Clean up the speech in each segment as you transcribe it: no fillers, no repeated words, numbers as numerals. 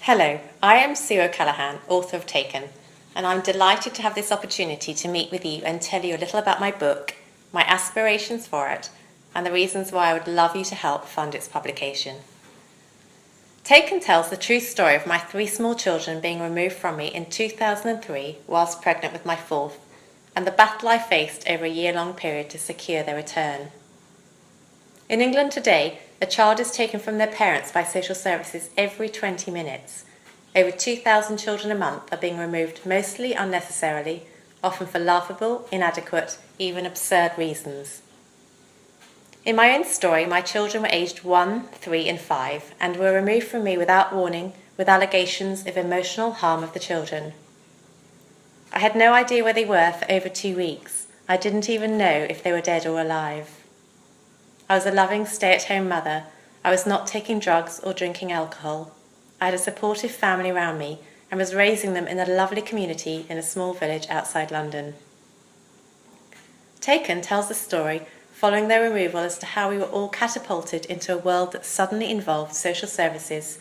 Hello, I am Sue O'Callaghan, author of Taken, and I'm delighted to have this opportunity to meet with you and tell you a little about my book, my aspirations for it, and the reasons why I would love you to help fund its publication. Taken tells the true story of my 3 small children being removed from me in 2003 whilst pregnant with my 4th, and the battle I faced over a year-long period to secure their return. In England today, a child is taken from their parents by social services every 20 minutes. Over 2,000 children a month are being removed mostly unnecessarily, often for laughable, inadequate, even absurd reasons. In my own story, my children were aged 1, 3 and 5 and were removed from me without warning with allegations of emotional harm of the children. I had no idea where they were for over 2 weeks. I didn't even know if they were dead or alive. I was a loving stay-at-home mother. I was not taking drugs or drinking alcohol. I had a supportive family around me and was raising them in a lovely community in a small village outside London. Taken tells the story following their removal as to how we were all catapulted into a world that suddenly involved social services,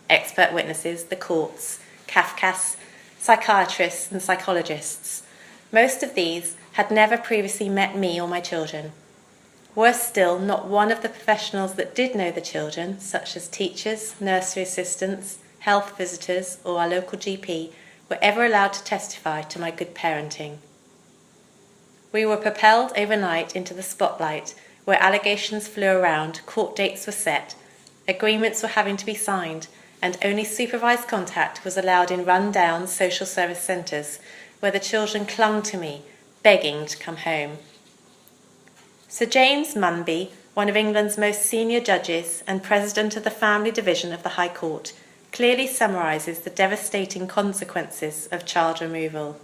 expert witnesses, the courts, CAFCAS, psychiatrists and psychologists. Most of these had never previously met me or my children. Worse still, not one of the professionals that did know the children, such as teachers, nursery assistants, health visitors, or our local GP, were ever allowed to testify to my good parenting. We were propelled overnight into the spotlight, where allegations flew around, court dates were set, agreements were having to be signed, and only supervised contact was allowed in run-down social service centres, where the children clung to me, begging to come home. Sir James Munby, one of England's most senior judges and president of the Family Division of the High Court, clearly summarises the devastating consequences of child removal.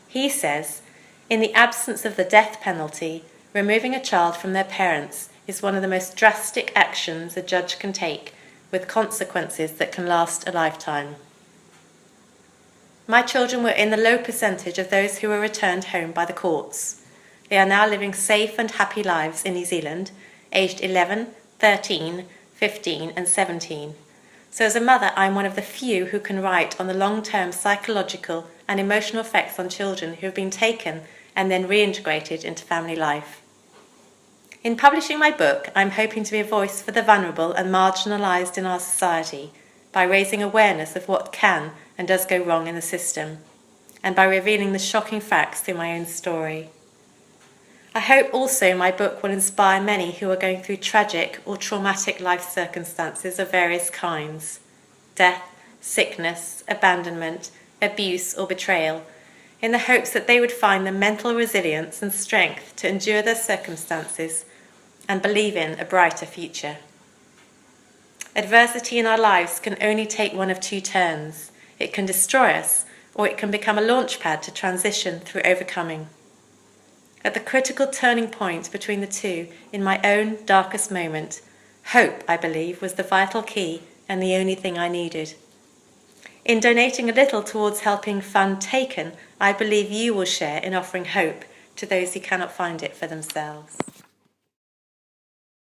He says, "In the absence of the death penalty, removing a child from their parents is one of the most drastic actions a judge can take, with consequences that can last a lifetime." My children were in the low percentage of those who were returned home by the courts. They are now living safe and happy lives in New Zealand, aged 11, 13, 15 and 17. So as a mother, I'm one of the few who can write on the long-term psychological and emotional effects on children who have been taken and then reintegrated into family life. In publishing my book, I'm hoping to be a voice for the vulnerable and marginalised in our society by raising awareness of what can and does go wrong in the system, and by revealing the shocking facts through my own story. I hope also my book will inspire many who are going through tragic or traumatic life circumstances of various kinds: death, sickness, abandonment, abuse or betrayal, in the hopes that they would find the mental resilience and strength to endure their circumstances and believe in a brighter future. Adversity in our lives can only take one of 2 turns. It can destroy us, or it can become a launchpad to transition through overcoming. At the critical turning point between the 2, in my own darkest moment, hope, I believe, was the vital key and the only thing I needed. In donating a little towards helping fund Taken, I believe you will share in offering hope to those who cannot find it for themselves.